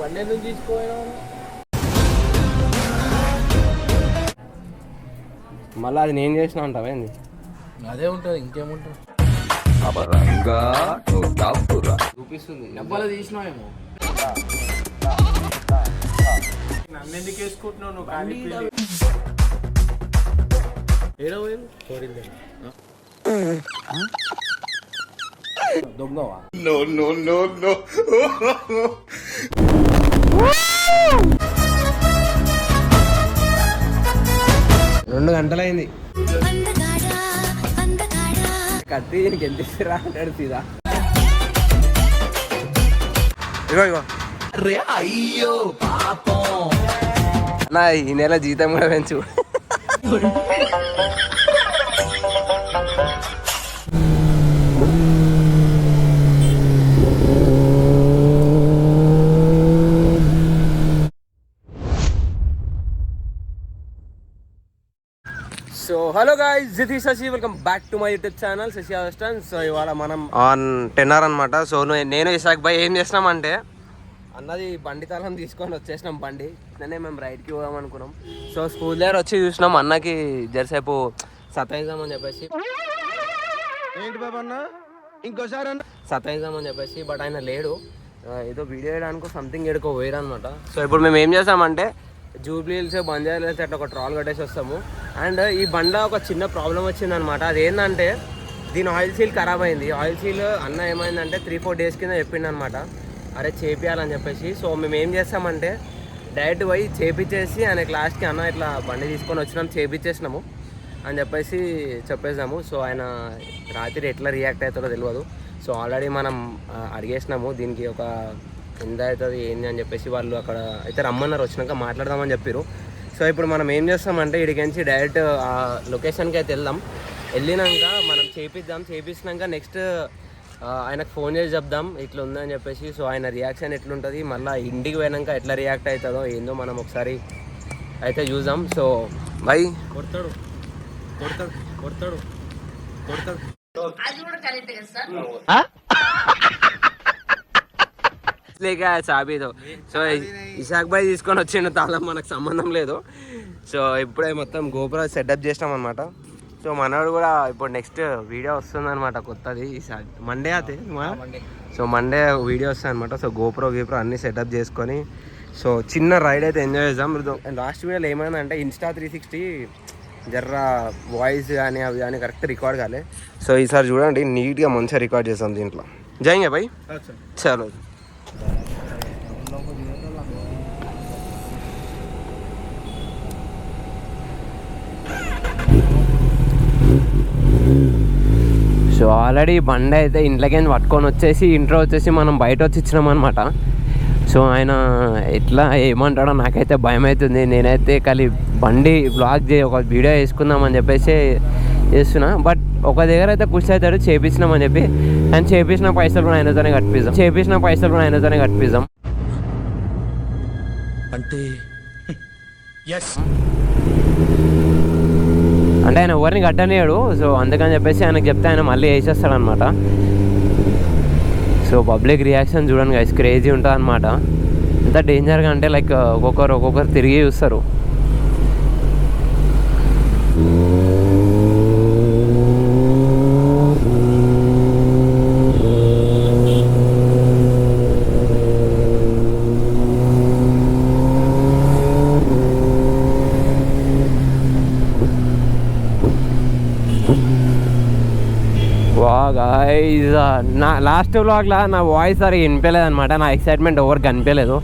బండి ఎందుకు తీసుకోవాలి? మళ్ళీ అది నేను చేసిన అంటావేంది? అదే ఉంటుంది, ఇంకేముంటుంది. చూపిస్తుంది డబ్బాలో తీసినావేమో. నన్ను ఎందుకు వేసుకుంటున్నావు నువ్వు? కానీ ఏడో దొంగవా? 2 గంటలైంది. కత్తి దీనికి ఎంత ఇస్తారా అంటాడు సీదా. ఇగో అయ్యో పాపం నా ఈ నెల జీతం కూడా పెంచు. So hello guys, this is Shashi. Welcome back to my YouTube channel Shashi అవస్టన్. సో ఇవాళ మనం ఆన్ 10 hours అనమాట. సో నేను ఇసాక్ భాయ్ ఏం చేసినామంటే అన్నది బండి తాళం తీసుకొని వచ్చేసినాం. బండి ఇట్లనే మేము రైడ్కి పోదాం అనుకున్నాం. సో స్కూల్ దగ్గర వచ్చి చూసినాం అన్నకి జరసేపు సతాయిద్దామని చెప్పేసి. ఏంటి బాబా అన్న ఇంకోసారి అన్న సతాయిద్దామని చెప్పేసి, బట్ ఆయన లేడు. ఏదో వీడియో వేయడానికి సంథింగ్ ఎడుకో పోయారు అనమాట. సో ఇప్పుడు మేము ఏం చేసామంటే జూబ్లీ హిల్స్, బంజారా హిల్స్ అట్లా ఒక ట్రాల్ కట్టేసి వస్తాము. అండ్ ఈ బండ్లో ఒక చిన్న ప్రాబ్లం వచ్చిందనమాట. అదేంటంటే దీని ఆయిల్ సీల్ ఖరాబ్ అయింది. ఆయిల్ సీల్ అన్న ఏమైందంటే 3-4 days కింద చెప్పిండు అనమాట, అరే చేపియాలని చెప్పేసి. సో మేము ఏం చేస్తామంటే డైరెక్ట్ పోయి చేపించేసి ఆయన క్లాస్కి అన్న ఇట్లా బండి తీసుకొని వచ్చినాం, చేపించేసినాము అని చెప్పేసి చెప్పేసాము. సో ఆయన రాత్రి ఎట్లా రియాక్ట్ అవుతాడో తెలియదు. సో ఆల్రెడీ మనం అడిగేసినాము దీనికి ఒక ఎంత అవుతుంది ఏంది అని చెప్పేసి. వాళ్ళు అక్కడ అయితే రమ్మన్నారు, వచ్చినాక మాట్లాడదామని చెప్పారు. సో ఇప్పుడు మనం ఏం చేస్తామంటే ఇడికించి డైరెక్ట్ ఆ లొకేషన్కి అయితే వెళ్దాం. వెళ్ళినాక మనం చేపించినాక నెక్స్ట్ ఆయనకు ఫోన్ చేసి చెప్దాం ఇట్లా ఉందని చెప్పేసి. సో ఆయన రియాక్షన్ ఎట్లుంటుంది, మళ్ళీ ఇంటికి పోయినాక ఎట్లా రియాక్ట్ అవుతుందో ఏందో మనం ఒకసారి అయితే చూద్దాం. సో బై కొడతాడు కొడతాడు కొడతాడు కొడతాడు. చాబీతో. సో ఇషాక్ భాయ్ తీసుకొని వచ్చిండు తాళం, మనకు సంబంధం లేదు. సో ఇప్పుడే మొత్తం గోపుర సెటప్ చేసినాం అనమాట. సో మనోడు కూడా ఇప్పుడు నెక్స్ట్ వీడియో వస్తుంది అనమాట కొత్తది. మండే అయితే సో మండే వీడియో వస్తుంది అనమాట. సో గోపుర అన్నీ సెటప్ చేసుకొని సో చిన్న రైడ్ అయితే ఎంజాయ్ చేద్దాం. లాస్ట్ వీడియోలో ఏమైందంటే ఇన్స్టా 360 జర్రా వాయిస్ కానీ అవి కానీ కరెక్ట్ రికార్డ్ కాలే. సో ఈసారి చూడండి నీట్గా మంచిగా రికార్డ్ చేస్తాం దీంట్లో. జాయింగా భాయ్ చలో. సో ఆల్రెడీ బండి అయితే ఇంట్లోకి పట్టుకొని వచ్చేసి ఇంట్లో వచ్చేసి మనం బయట వచ్చి ఇచ్చినాం అనమాట. సో ఆయన ఎట్లా ఏమంటాడో నాకైతే భయం అవుతుంది. నేనైతే ఖాళీ బండి బ్లాగ్ ఒక వీడియో వేసుకుందామని చెప్పేసి చేస్తున్నా. బట్ ఒక దగ్గర అయితే ఖుషి అవుతాడు చేపించినామని చెప్పి. అండ్ చేపించిన పైసలు కూడా ఆయనతోనే కట్టిపిద్దాం. అంటే ఆయన ఎవరిని కట్టనియాడు. సో అందుకని చెప్పేసి ఆయనకు చెప్తే ఆయన మళ్ళీ వేసేస్తాడు అనమాట. సో పబ్లిక్ రియాక్షన్ చూడండి గైస్, క్రేజీ ఉంటుంది అనమాట. ఎంత డేంజర్గా అంటే లైక్ ఒక్కొక్కరు తిరిగి చూస్తారు. నా లాస్ట్ వ్లాగ్లో నా వాయిస్ సరిగా వినిపించలేదు అనమాట. నా ఎక్సైట్మెంట్ ఎవరికి కనిపించలేదు.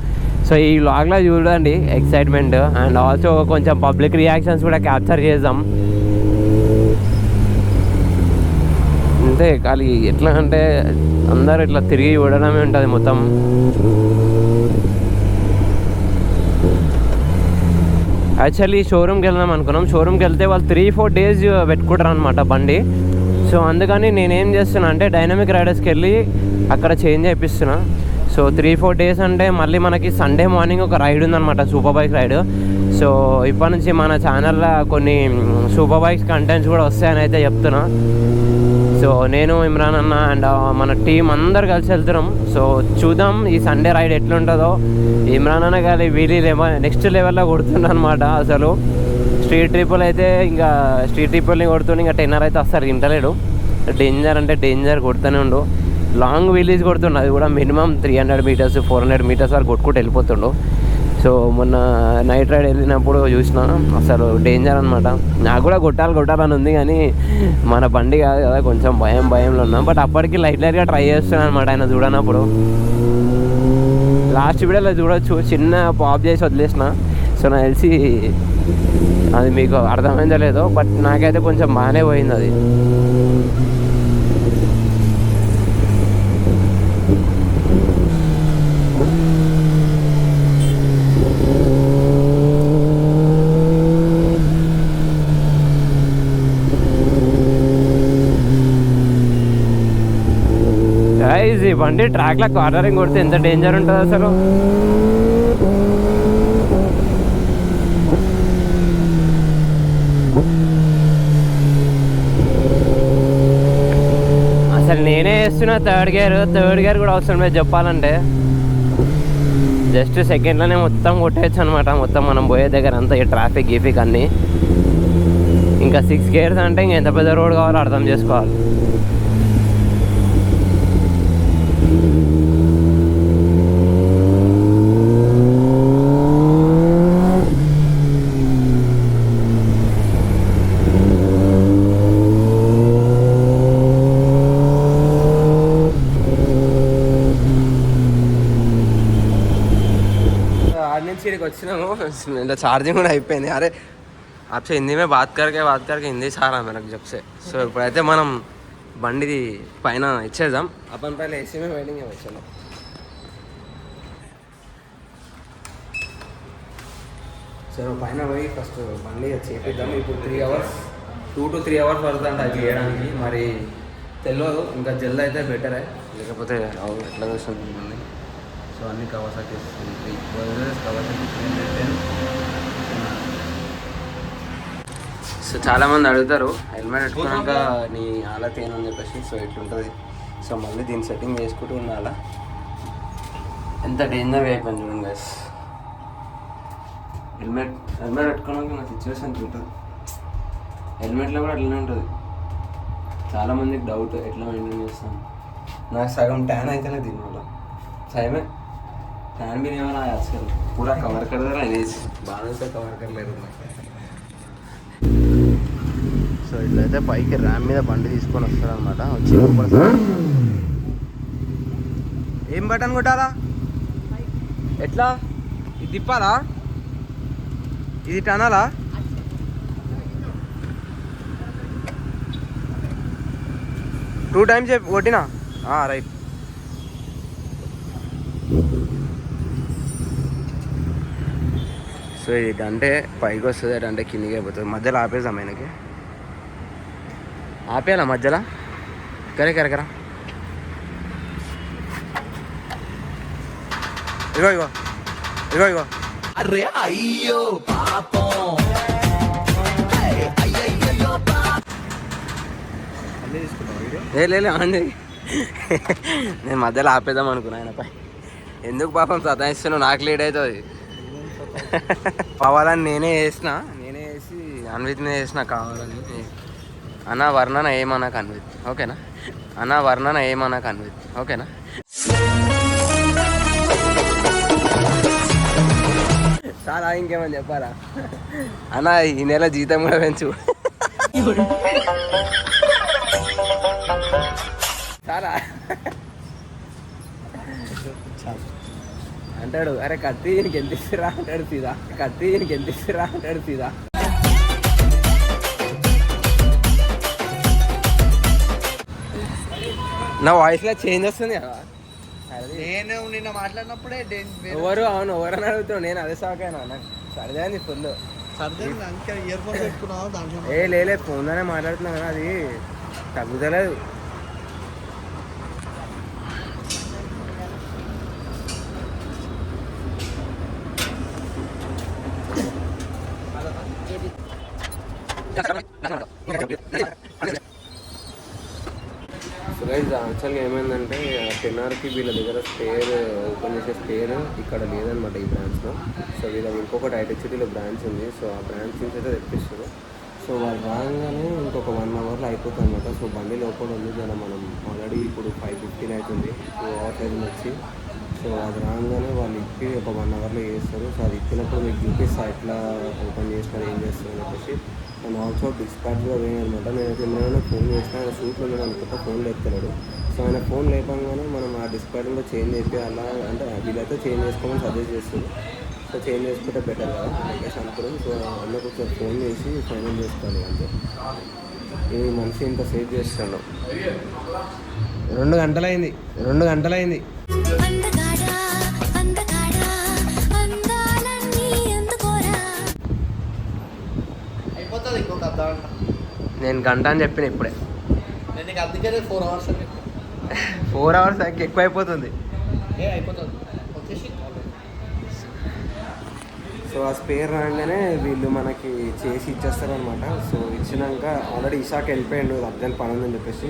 సో ఈ వ్లాగ్లో చూడండి ఎక్సైట్మెంట్. అండ్ ఆల్సో కొంచెం పబ్లిక్ రియాక్షన్స్ కూడా క్యాప్చర్ చేద్దాం. అంతే ఖాళీ ఎట్లా అంటే అందరూ ఇట్లా తిరిగి చూడడమే ఉంటుంది మొత్తం. యాక్చువల్లీ షోరూమ్కి వెళ్దాం అనుకున్నాం. షోరూమ్కి వెళ్తే వాళ్ళు 3-4 days పెట్టుకుంటారు అనమాట బండి. సో అందుకని నేనేం చేస్తున్నా అంటే డైనమిక్ రైడర్స్కి వెళ్ళి అక్కడ చేంజ్ చేయిస్తున్నా. సో 3-4 days అంటే మళ్ళీ మనకి సండే మార్నింగ్ ఒక రైడ్ ఉందన్నమాట, సూపర్ బైక్ రైడ్. సో ఇప్పటి నుంచి మన ఛానల్లో కొన్ని సూపర్ బైక్స్ కంటెంట్స్ కూడా వస్తాయని అయితే చెప్తున్నా. సో నేను ఇమ్రాన్ అన్న అండ్ మన టీం అందరు కలిసి వెళ్తున్నాం. సో చూద్దాం ఈ సండే రైడ్ ఎట్లుంటుందో. ఇమ్రాన్ అన్న కానీ వీలీ నెక్స్ట్ లెవెల్లో కొడుతున్నా అనమాట. అసలు స్ట్రీట్ ట్రిప్పులు అయితే ఇంకా స్ట్రీట్ ట్రిప్పుల్ని కొడుతుండే, ఇంకా టెన్నర్ అయితే అస్సలు ఇంటలేడు. డేంజర్ అంటే డేంజర్ కొడుతూనే ఉండు. లాంగ్ విలీజ్ కొడుతుండు, అది కూడా మినిమం 300 మీటర్స్ 400 మీటర్స్ వరకు కొట్టుకుంటూ వెళ్ళిపోతుండు. సో మొన్న నైట్ రైడ్ వెళ్ళినప్పుడు చూసిన, అసలు డేంజర్ అనమాట. నాకు కూడా కొట్టాలని ఉంది కానీ మన బండి కాదు కదా, కొంచెం భయంలో ఉన్నాం. బట్ అప్పటికి లైట్గా ట్రై చేస్తున్నాను అనమాట ఆయన చూడనప్పుడు. లాస్ట్ వీడియోలో చూడొచ్చు, చిన్న పాప్ చేసి వదిలేసిన. సో నాకు తెలిసి అది మీకు అర్థమైందో లేదో, బట్ నాకైతే కొంచెం బాగానే పోయింది అది. ఈ బండి ట్రాక్లో కార్నరింగ్ కొడితే ఎంత డేంజర్ ఉంటుంది అసలు. అసలు నేనే వేస్తున్నా థర్డ్ గేర్ కూడా అవసరం లేదు చెప్పాలంటే. జస్ట్ సెకండ్లోనే మొత్తం కొట్టేయచ్చు అనమాట. మొత్తం మనం పోయే దగ్గర అంతా ఈ ట్రాఫిక్ గీఫిక్ అన్నీ. ఇంకా 6 గేర్స్ అంటే ఇంకా ఎంత పెద్ద రోడ్ కావాలో అర్థం చేసుకోవాలి. ఇక్కడికి వచ్చినాము, ఇంకా ఛార్జింగ్ కూడా అయిపోయింది. అరే आपसे हिंदी में बात करके हिंदी सारा मेरे जब से. సో ఇప్పుడైతే మనం బండిది పైన ఇచ్చేద్దాం. अपन पहले एसी में बैठेंगे भाई. चलो చలో పైన పోయి ఫస్ట్ బండి చేపిద్దాం. ఇప్పుడు 3 అవర్స్ 2 to 3 అవర్స్ పడుతుందంట అది చేయడానికి. మరి తెలియదు, ఇంకా జల్ది అయితే బెటరే, లేకపోతే ఎట్లా చూస్తుంది బండి. సో అన్ని కవాసాకి సో చాలామంది అడుగుతారు హెల్మెట్ పెట్టుకున్నాక నీ హాలత్ ఏమని చెప్పేసి. సో ఇట్లుంటుంది. సో మళ్ళీ దీన్ని సెట్టింగ్ చేసుకుంటూ ఉండాలా. ఎంత డేంజర్ అయిపోయింది చూడండి గైస్. హెల్మెట్ పెట్టుకున్నాక నా సిచ్యువేషన్ ఉంటుంది. హెల్మెట్లో కూడా అట్లనే ఉంటుంది. చాలామందికి డౌట్ ఎట్లా మెయింటైన్ చేస్తాను. నాకు సగం ట్యాన్ అయితేనే దీనివల్ల सही में फैन भी नहीं हो रहा है आजकल. पूरा कवर कर दे रहा है बालों से कवर कर ले रहा. సో ఇట్లయితే పైకి ర్యామ్ మీద బండి తీసుకొని వస్తారనమాట. వచ్చి ఏం బటన్ కొట్టాలా, ఎట్లా ఇది తిప్పాలా, ఇది టనాలా, టూ టైమ్స్ కొట్టినా రైట్. సో ఇది అంటే పైకి వస్తుంది, అంటే కిందికి అయిపోతుంది. మధ్యలో ఆపేద్దాం ఆయనకి. ఆపేయాలా మధ్యలో? కరెకరా ఇగో అరే అయ్యో పాపం. లే నేను మధ్యలో ఆపేద్దాం అనుకున్నా ఆయనపై. ఎందుకు పాపం సతాయిస్తున్నావు, నాకు లేట్ అవుతుంది. కావాలని నేనే వేసి అన్విత్ మీద వేసిన కావాలని. అన్న వర్ణన ఏమన్నా అన్విత్ ఓకేనా, అన్న వర్ణన ఏమన్నా అన్విత్ ఓకేనా. చాలా ఇంకేమని చెప్పాలా అన్న, ఈ నెల జీతం కూడా పెంచు. చాలా అంటాడు. అరే కత్తి దీనికి ఎంత ఇస్తురా అంటాడు సీదా. కత్తి దీనికి ఎంత ఇస్తురా అంటాడు సీదా. నా వాయిస్లో చేంజ్ వస్తుంది కదా. నేను నిన్న మాట్లాడినప్పుడే ఎవరు అవును ఎవరని అడుగుతావు. నేను అదే షాక్ అయినా. నాకు సరిదే ఫుల్ ఇయర్ ఫోన్ పెట్టుకున్నావు. లేదు ఫోన్లోనే మాట్లాడుతున్నా కదా, అది తగ్గుతలేదు. యాక్చువల్గా ఏమైందంటే 10Rకి వీళ్ళ దగ్గర స్పేర్ ఓపెన్ చేసే స్పేర్ ఇక్కడ లేదనమాట ఈ బ్రాంచ్లో. సో వీళ్ళకి ఇంకొకటి హైటెక్ సిటీలో బ్రాంచ్ ఉంది. సో ఆ బ్రాంచ్ నుంచి అయితే తెప్పిస్తారు. సో వాళ్ళు రాగానే ఇంకొక 1 అవర్లో అయిపోతుంది అనమాట. సో బండి లోపల ఉంది కదా, మనం ఆల్రెడీ ఇప్పుడు 5:15 అవుతుంది, 2 అవర్స్ అయితే వచ్చి. సో అది రాగానే వాళ్ళు ఇప్పి ఒక 1 అవర్లో చేస్తారు. సో అది ఇప్పినప్పుడు మీకు చూపిస్తా ఎట్లా ఓపెన్ చేసినారు, ఏం చేస్తారు అని చెప్పేసి. అండ్ ఆల్సో డిస్పాచ్ కూడా వేయనమాట. నేనైతే ఏమైనా ఫోన్ చేసినా ఆయన షూట్లో ఉన్నాడు అనుకుంటా, ఫోన్ లేపుతున్నాడు. సో ఆయన ఫోన్ లేపంగానే మనం ఆ డిస్పాచ్లో చేంజ్ అయిపోయి అలా అంటే వీళ్ళైతే చేంజ్ చేసుకోమని సజెస్ట్ చేస్తుంది. సో చేంజ్ చేసుకుంటే బెటర్ కదా చెప్పేసి అనుకున్నాం. సో అందరికి ఒకసారి ఫోన్ చేసి ఫైనల్ చేసుకోవాలి అంతే. ఈ మనిషి ఇంత సేవ్ చేస్తాడు. 2 గంటలైంది. అయిపోతుంది ఇంకొక అర్ధ గంట. నేను గంట అని చెప్పిన ఇప్పుడే. నేను నీకు అందుకే 4 అవర్స్ అని 4 అవర్స్ ఎక్కువ అయిపోతుంది. అయిపోతుంది వచ్చేసి. సో ఆ స్పేర్ రాగానే వీళ్ళు మనకి చేసి ఇచ్చేస్తారు అనమాట. సో ఇచ్చినాక ఆల్రెడీ ఇషాక్ వెళ్ళిపోయాడు, అర్జెంట్ పని ఉందని చెప్పేసి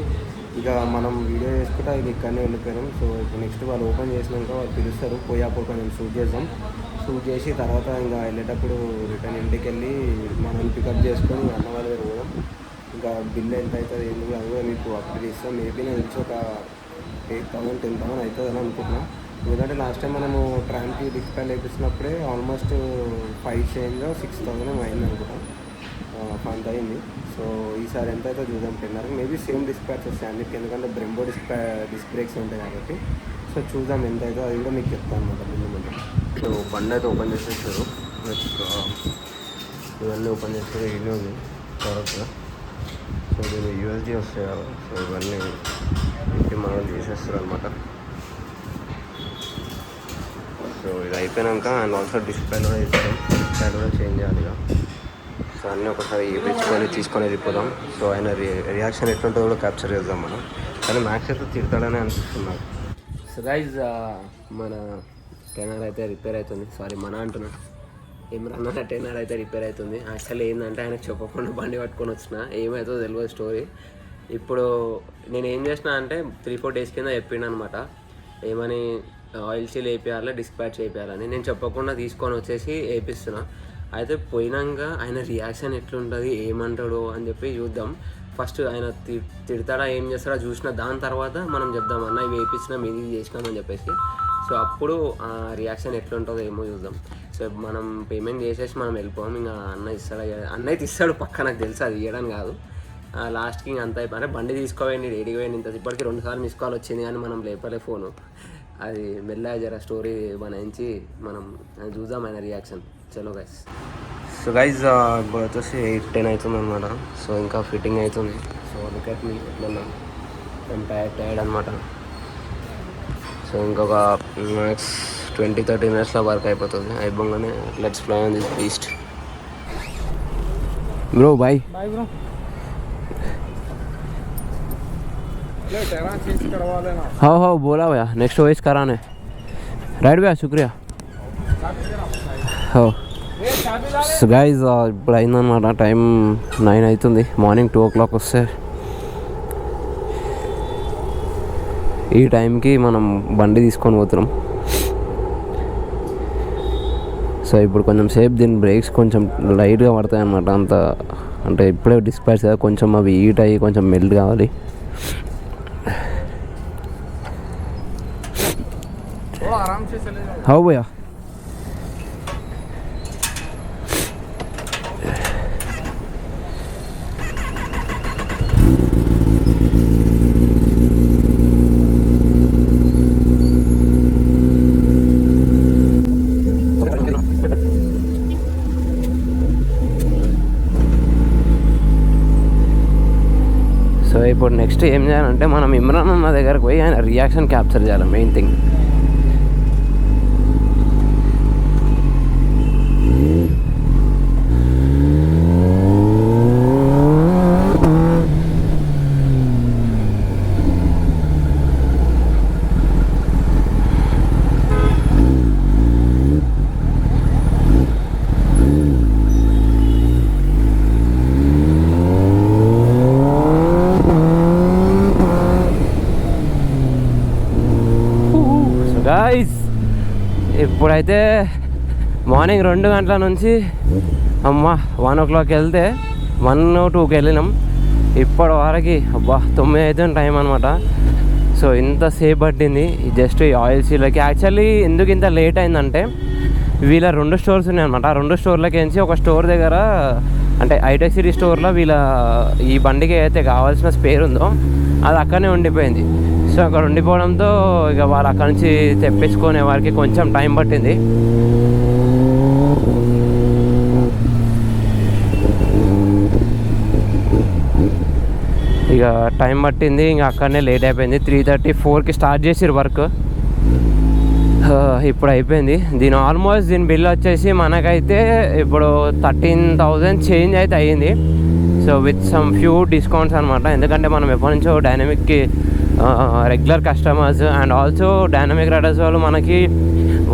ఇక మనం వీడియో చేసుకుంటా ఇది ఇక్కడనే వెళ్ళిపోయాం. సో ఇప్పుడు నెక్స్ట్ వాళ్ళు ఓపెన్ చేసినాక వాళ్ళు పిలుస్తారు, పోయాప్పుడు కొంచెం షూట్ చేద్దాం. షూట్ చేసి తర్వాత ఇంకా వెళ్ళేటప్పుడు రిటర్న్ ఇంటికి వెళ్ళి మనం పికప్ చేసుకొని అన్న వాళ్ళ దగ్గర పోదాం. ఇంకా బిల్ ఎంత అవుతుంది ఏంటి అది కూడా మీకు అప్డేట్ ఇస్తాం. మేబీ నేను వచ్చి ఒక 8,000 10,000 అవుతుంది అని అనుకుంటున్నాను. ఎందుకంటే లాస్ట్ టైం మనము ట్రామ్కి డిస్ప్లే వేపించినప్పుడే ఆల్మోస్ట్ 5 చేంజ్ 6,000 అయింది అనుకుంటాం, అంత అయింది. సో ఈసారి ఎంత అయితే చూద్దాం 10Rకి. మేబీ సేమ్ డిస్పాచ్ వస్తాయి అన్నిటికీ, ఎందుకంటే బ్రెంబో డిస్క్ బ్రేక్స్ ఉంటాయి కాబట్టి. సో చూద్దాం ఎంత అయితే అది కూడా మీకు చెప్తాను అనమాట ముందు. సో బండి అయితే ఓపెన్ చేసేస్తారు, ఇవన్నీ ఓపెన్ చేస్తారు. ఇవన్నీ ఉంది కరెక్ట్గా. సో దీన్ని యూఎస్డి వస్తాయి కదా, సో ఇవన్నీ ఇంటి మనం చేసేస్తారు అనమాట. సో ఇది అయిపోయాక అండ్ ఆల్సో డిస్ప్లే కూడా ఇస్తాం, డిస్ప్లే కూడా చేంజ్ చేయాలి ఇక. సో అన్నీ ఒకసారి వేయించుకొని తీసుకొని వెళ్ళిపోదాం. సో ఆయన రియాక్షన్ ఎట్లుంటుందో కూడా క్యాప్చర్ చేద్దాం మనం. కానీ మ్యాక్స్ అయితే తిడతాడని అనిపిస్తున్నారు. సో గైజ్ మన 10R అయితే రిపేర్ అవుతుంది. సారీ మన అంటున్నా, ఇమ్రాన్ అన్న 10R అయితే రిపేర్ అవుతుంది. యాక్చువల్లీ ఏంటంటే ఆయనకు చెప్పకుండా బండి పట్టుకొని వచ్చిన, ఏమవుతుందో తెలియదు స్టోరీ. ఇప్పుడు నేను ఏం చేసిన అంటే 3-4 డేస్ కింద చెప్పిండు అనమాట, ఏమని ఆయిల్ సీల్ వేయించాలి, డిస్పాచ్ వేయించాలని. నేను చెప్పకుండా తీసుకొని వచ్చేసి వేయిస్తున్నా. అయితే పోయినాక ఆయన రియాక్షన్ ఎట్లుంటుంది, ఏమంటాడు అని చెప్పి చూద్దాం. ఫస్ట్ ఆయన తిడతాడా ఏం చేస్తాడా చూసిన దాని తర్వాత మనం చెప్దాం, అన్న ఇవి వేయించినాం ఇది చేసినామని చెప్పేసి. సో అప్పుడు ఆ రియాక్షన్ ఎట్లుంటుందో ఏమో చూద్దాం. సో మనం పేమెంట్ చేసేసి మనం వెళ్ళిపోయాం. ఇంకా అన్న ఇస్తాడు, అన్న అయితే ఇస్తాడు పక్క, నాకు తెలుసు అది ఇవ్వడం కాదు. లాస్ట్కి ఇంక అంత అయిపోయి బండి తీసుకోవేయండి, రెడీగా పోయింది. ఇంత ఇప్పటికి 2 సార్లు మిస్ కాల్ వచ్చింది కానీ మనం లేపలే ఫోను. అది మెల్లగా జర స్టోరీ బనాయించి మనం చూద్దాం ఆయన రియాక్షన్. చలో గైస్. సో గైజ్ ఇప్పుడు వచ్చేసి 8-10 అవుతుంది అనమాట. సో ఇంకా ఫిట్టింగ్ అవుతుంది. సో లుకెట్ మీ ఎట్లా నేను టైర్డ్ అనమాట. సో ఇంకొక మ్యాక్స్ 20-30 మినిట్స్లో వర్క్ అయిపోతుంది. అయిపోగానే let's fly on this beast. Bro bye. Bye bro. हाँ हाँ बोला भैया, नेक्स्ट वॉइस कराने राइट भैया, शुक्रिया. हो సో గైజ్ ఇప్పుడు అయిందన్నమాట, టైం 9 అవుతుంది. మార్నింగ్ 2 o'clock వస్తే ఈ టైంకి మనం బండి తీసుకొని పోతున్నాం. సో ఇప్పుడు కొంచెం సేపు దీని బ్రేక్స్ కొంచెం లైట్గా పడతాయి అన్నమాట. అంత అంటే ఇప్పుడే డిస్పాచ్ కదా, కొంచెం అవి హీట్ అయ్యి కొంచెం మెల్ట్ కావాలి. हाँ भैया. సో ఇప్పుడు నెక్స్ట్ ఏం చేయాలంటే మనం ఇమ్రాన్ అన్న దగ్గరకు పోయి ఆయన రియాక్షన్ క్యాప్చర్ చేయాలి, మెయిన్ థింగ్. ఇప్పుడైతే మార్నింగ్ 2 గంటల నుంచి 1 o'clock వెళ్తే 1-2కి వెళ్ళినాం. ఇప్పటి వరకు అబ్బా 9 అవుతుంది టైం అనమాట. సో ఇంతసేపు పట్టింది జస్ట్ ఈ ఆయిల్ సీలకి. యాక్చువల్లీ ఎందుకు ఇంత లేట్ అయిందంటే వీళ్ళ 2 స్టోర్స్ ఉన్నాయన్నమాట. ఆ 2 స్టోర్లకి నుంచి ఒక స్టోర్ దగ్గర అంటే హైటెక్ సిటీ స్టోర్లో వీళ్ళ ఈ బండికి అయితే కావాల్సిన స్పేర్ ఉందో అది అక్కడనే ఉండిపోయింది. సో అక్కడ ఉండిపోవడంతో ఇక వాళ్ళు అక్కడ నుంచి తెప్పించుకునే వారికి కొంచెం టైం పట్టింది. ఇక టైం పట్టింది, ఇంకా అక్కడనే లేట్ అయిపోయింది. 3:30-4కి స్టార్ట్ చేసిరు వర్క్. ఇప్పుడు అయిపోయింది. దీని బిల్ వచ్చేసి మనకైతే ఇప్పుడు 13,000 చేంజ్ అయితే అయ్యింది. So with some few discounts అనమాట. ఎందుకంటే మనం ఎప్పటి నుంచో డైనమిక్కి regular customers and also dynamic riders వాళ్ళు మనకి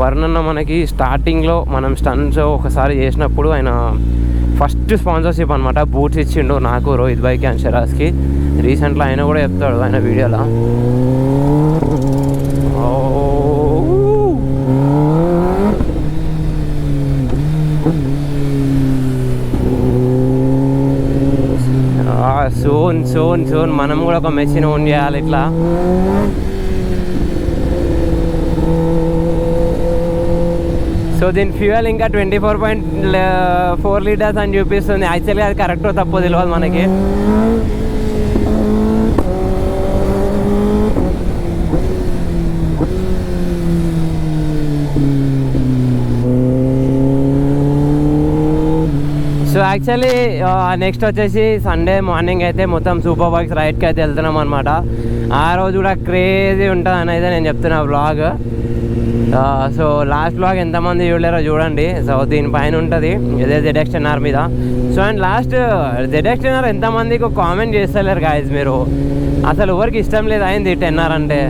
వర్ణన్న మనకి స్టార్టింగ్లో మనం స్టన్స్ ఒకసారి చేసినప్పుడు ఆయన ఫస్ట్ స్పాన్సర్షిప్ అనమాట. బూట్స్ ఇచ్చిండు నాకు, రోహిత్ బైక్ అండ్ షరాజ్కి. రీసెంట్లో ఆయన కూడా చెప్తాడు ఆయన వీడియోలో. సోన్ మనం కూడా ఒక మెషిన్ ఓన్ చేయాలి ఇట్లా. సో దీని ఫ్యూయల్ ఇంకా 24.4 లీటర్స్ అని చూపిస్తుంది. యాక్చువల్గా అది కరెక్టో తప్పో తెలియదు మనకి. సో యాక్చువల్లీ నెక్స్ట్ వచ్చేసి సండే మార్నింగ్ అయితే మొత్తం సూపర్ బైక్స్ రైడ్కి అయితే వెళ్తున్నాం అనమాట. ఆ రోజు కూడా క్రేజీ ఉంటుంది అని అయితే నేను చెప్తున్నా వ్లాగ్. సో లాస్ట్ వ్లాగ్ ఎంతమంది చూడలేరో చూడండి. సో దీనిపైన ఉంటుంది ఇదే ZX10R మీద. సో అండ్ లాస్ట్ ZX10R ఎంతమందికి కామెంట్ చేస్తలేరు గాయస్. మీరు అసలు ఎవరికి ఇష్టం లేదు అయింది 10R అంటే.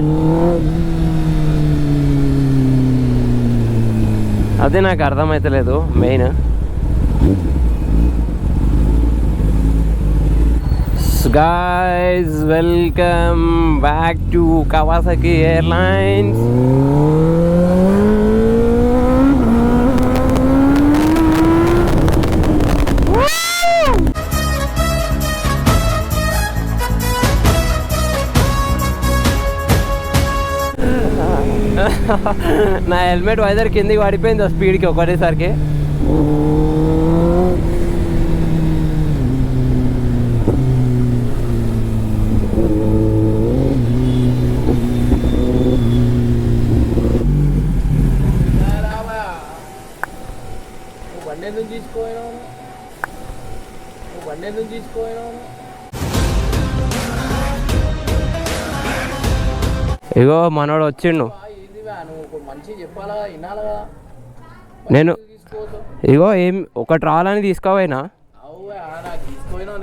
అది నాకు అర్థమవుతలేదు main. Guys, welcome back to Kawasaki Airlines. నా హెల్మెట్ వైజర్ కిందికి పడిపోయింది స్పీడ్కి ఒకటేసరికి. ఇగో మనోడు వచ్చిండు. నేను ఇగో ఏం ఒకటి రావాలని తీసుకోపోయినా.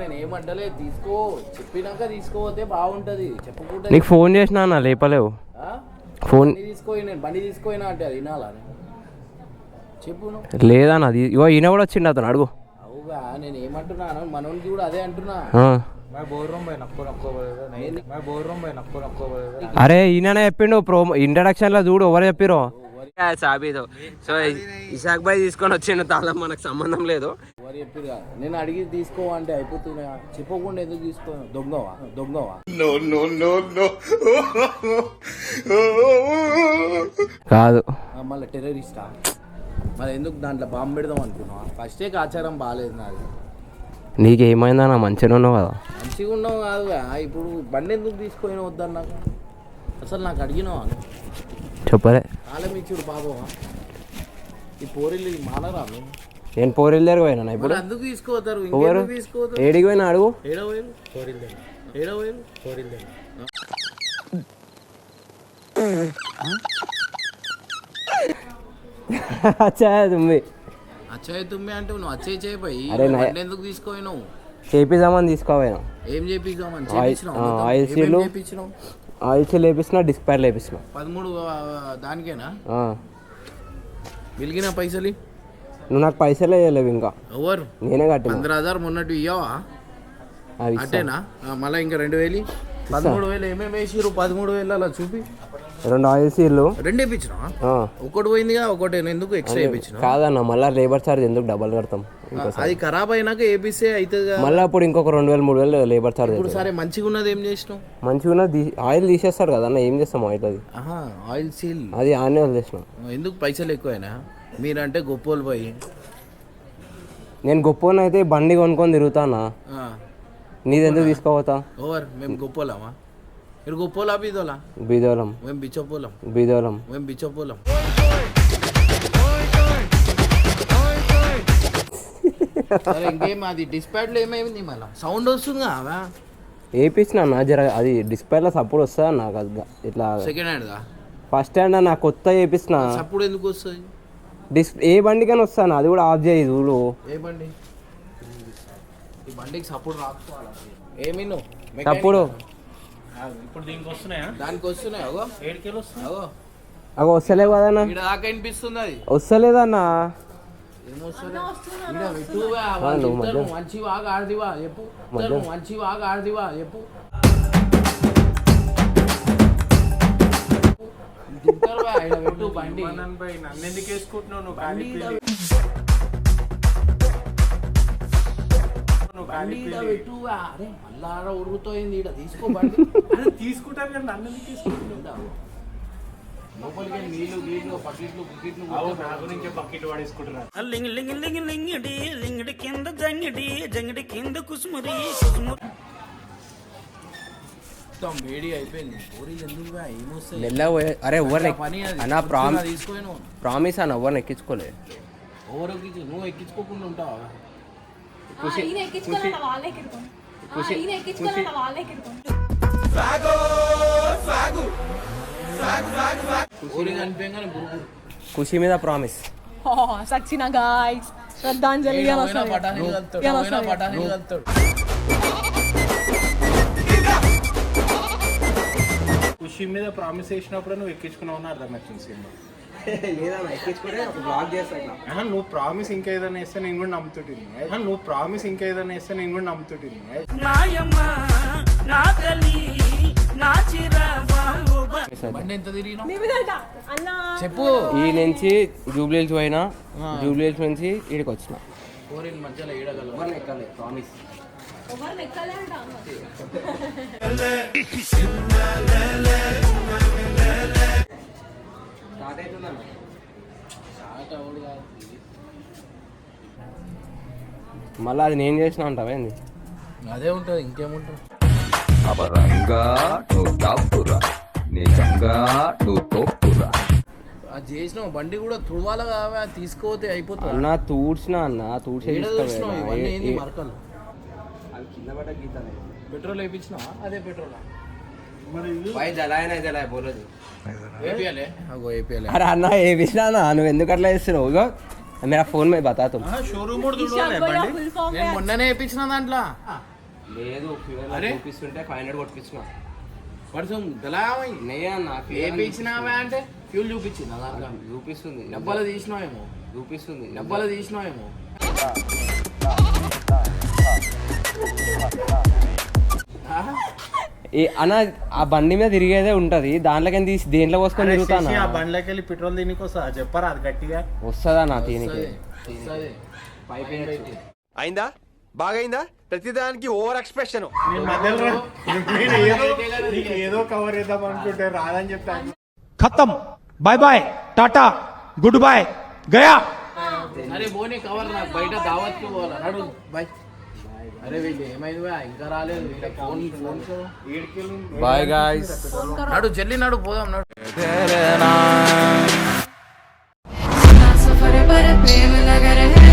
నేను ఏమంటలే, తీసుకో చెప్పినాక తీసుకోపోతే బాగుంటది. చెప్పకుండా నీకు ఫోన్ చేసినా అన్న లేపలేవు. ఫోన్ నేను బండి తీసుకోయినా అంటే అది వినాలా చెప్పు. లేదన్న ఇగో ఈయన కూడా వచ్చిండు అతను అడుగు. అవుగా నేను ఏమంటున్నాను మనోనికి కూడా అదే అంటున్నా. అరే ఈయననే చెప్పిండు ఇంట్రడక్షన్ లో చూడు ఎవరు చెప్పిరో. సాబీతో. సో ఇషాక్ భాయ్ తీసుకొని వచ్చిండు తాళం, మనకు సంబంధం లేదు. ఎవరు చెప్పిరుగా, నేను అడిగి తీసుకో అంటే అయిపోతున్నా. చెప్పకుండా ఎందుకు తీసుకో? దొంగవా కాదు మళ్ళీ టెర్రరిస్టా? మరి ఎందుకు దాంట్లో బాంబు పెడదాం అనుకున్నావా? ఫస్టే ఆచారం బాగాలేదు నాది. నీకేమైందన్నా మంచిగా ఉన్నావు కదా. మంచిగా ఉన్నావు కాదుగా, ఇప్పుడు బండి ఎందుకు తీసుకొని వద్దన్నా అసలు నాకు అడిగినావా? చెప్పలే. కాలం ఇచ్చుడు బాబా ఈ పోరిల్లు మానరా? నేను పోరిల్ దగ్గర పోయినా ఇప్పుడు. ఎందుకు తీసుకోతారు? తీసుకోతారు ఏడికి పోయినా అడుగు. అచ్చయ్య తుమ్మి అంటే నువ్వు అచ్చయ్య చేయపోయి ఎందుకు తీసుకోయినావు? చేపిద్దామని తీసుకోపోయినా. ఏం చేపిద్దామని? ఆయిల్ సీల్ వేపిస్తున్నా, డిస్క్ ప్యాడ్ వేపిస్తున్నా. 13 దానికేనా వెలిగిన పైసలు? నువ్వు నాకు పైసలే వేయలేవు ఇంకా. ఎవరు? నేనే కట్టిన 15,000 మొన్నట్టు ఇయ్యవా? అట్టేనా? మళ్ళీ ఇంకా 2,000 13,000 ఏమేమి వేసిరు? 13,000 అలా చూపి. 2 ఆయిల్ సీల్లు. రెండు వేయించిన ఒకటి పోయిందిగా, ఒకటి ఎందుకు ఎక్స్ట్రా వేయించిన? కాదన్న మళ్ళీ లేబర్ ఛార్జ్ ఎందుకు డబల్ కడతాం? అది ఖరాబ్ అయినాక ఏపీసీ అవుతుంది మళ్ళీ అప్పుడు ఇంకొక 2,000-3,000 లేబర్ ఛార్జ్. ఇప్పుడు సరే మంచిగా ఉన్నది ఏం చేసినాం? మంచిగా ఉన్నది ఆయిల్ తీసేస్తాడు కదా అన్న, ఏం చేస్తాం ఆయిల్? అది ఆయిల్ సీల్ అది ఆనే వదిలేసినాం. ఎందుకు? పైసలు ఎక్కువైనా మీరంటే గొప్పోళ్ళు పోయి. నేను గొప్పని అయితే బండి కొనుక్కొని తిరుగుతానా, నీది ఎందుకు తీసుకోపోతా? ఓవర్ మేము గొప్పోలామా? మీరు గొప్పోలా బీదోలా? బీదోలం. మేము బిచ్చపోలాం. బీదోలం. మేము బిచ్చపోలాం. సరే ఇంకేం అది డిస్పాట్లో ఏమైంది? మళ్ళీ సౌండ్ వస్తుంది అవా వేయించిన నా జర అది డిస్ప్లేలో సపోర్ట్ వస్తుందా నాకు? అది ఇట్లా సెకండ్ హ్యాండ్దా? ఫస్ట్ హ్యాండ్ నా కొత్త వేయించిన సపోర్ట్ ఎందుకు వస్తుంది? ఏ బండికైనా వస్తాను, అది కూడా ఆఫ్ చేయి చూడు. ఏ బండి? ఈ బండికి సపోర్ట్ రాసుకోవాలి. ఏమి నువ్వు సప్పుడు ఇప్పుడు దీనికి వస్తున్నాయా? దానికి వస్తున్నాయి. అగో 7 కిలో వస్తున్నాయి. అగో అగో వస్తలేవు కదన్నా, ఇక్కడ దాకా వినిపిస్తుంది. అది వస్తలేదన్నా. మంచి బాగా ఆడదివా చెప్పు, మంచి బాగా ఆడదివా చెప్పు. పెట్టు బండి. నన్ను ఎందుకు వేసుకుంటున్నావు నువ్వు? పెట్టు. అరే మళ్ళా ఆడ ఉరుకుతోంది. ఇక్కడ తీసుకో బండి. తీసుకుంటాను కానీ నన్ను ఎందుకు తీసుకుంటున్నావు? లోపలికి నీళ్ళు గీళ్ళు పకెట్లు బుకెట్లు నా గురించి బకెట్ వాడేసుకుంటున్నాను. లింగ్ లింగ్ లింగ్ లింగిడి లింగిడి కింద జంగిడి జంగిడి కింద కుసుమురి కుసుము. మొత్తం వేడి అయిపోయింది. పూరీలు ఎందుకు ఏమొస్తాయి? మెల్లగా అరే ఎవరు పని అది. అన్న తీసుకోను ప్రామిస్ అన్న ఎవరిని ఎక్కించుకోలే. ఓవర్ నువ్వు ఎక్కించుకోకుండా ఉంటావా? ఖుషి మీద ప్రామిస్. సచిన గాయ్స్ శ్రద్ధాంజలి ఖుషి మీద ప్రామిస్ చేసినప్పుడు నువ్వు ఎక్కించుకున్నావు అర్థమవుతుంది సినిమా. నువ్వు ప్రామిస్ ఇంకా ఏదైనా వేస్తే నేను కూడా నమ్ముతుంటుంది. నువ్వు ప్రామిస్ ఇంకా ఏదైనా వేస్తే నేను కూడా నమ్ముతుంటుంది. నాయమ్మ నా తల్లి నా చిరబాబు. బండి ఎంత తిరిగినా అన్న చెప్పు. ఈ నుంచి జూబ్లీహిల్స్ పోయినా, జూబ్లీహిల్స్ నుంచి ఈడికి వచ్చిన. పూరీలు మధ్యలో ఏడగల ప్రామిస్. ఎవరు ఎక్కలేంట మళ్ళీ అది నేను చేసిన అంటావా ఏంది? అదే ఉంటుంది, ఇంకేముంటుంది. అది చేసినావు బండి కూడా తుడవాలా కావా? తీసుకోతే అయిపోతుంది. అన్న తూడ్చిన అన్న ఇవన్నీ మరకలు. పెట్రోల్ వేయించినావా? అదే పెట్రోల్ వేపియాలే. అగో వేపియాలే. అరే అన్న వేపించినా నువ్వు ఎందుకు అట్లా చేస్తున్నావు? ఇగో मेरा फोन में बता तुम. షోరూమ్ నేను మొన్ననే వేయించిన దాంట్లో. లేదు అరే చూపిస్తుంటే 500 కొట్టించిన పడుసం గలావై వేయించినావా అంటే ఫ్యూల్ చూపించింది. దాంట్లో చూపిస్తుంది. డబ్బాలో తీసినావేమో. చూపిస్తుంది. డబ్బాలో తీసినావేమో. అన్న ఆ బండి మీద తిరిగేదే ఉంటది, దాంట్లోకి తీసి దేంట్లో పోసుకొని తిరుగుతాను. ఆ బండ్లోకి వెళ్ళి పెట్రోల్ దీనికి వస్తా చెప్పరా? అది గట్టిగా వస్తుందా నా దీనికి? అయిందా? బాగైందా? ప్రతిదానికి ఓవర్ ఎక్స్ప్రెషన్. ఏదో కవర్ చేద్దాం అనుకుంటే రాదని చెప్తాను. खत्म, bye bye, tata, goodbye, गया. అరే బోని కవర్ నాకు బయట దావత్కి పోవాలా? నడు బాయ్. అరే వీళ్ళు ఏమైంది ఇంకా రాలేదు. Bye guys. నడు జల్లి నడు పోదాం నడు. सफर पर प्रेम लगा रहे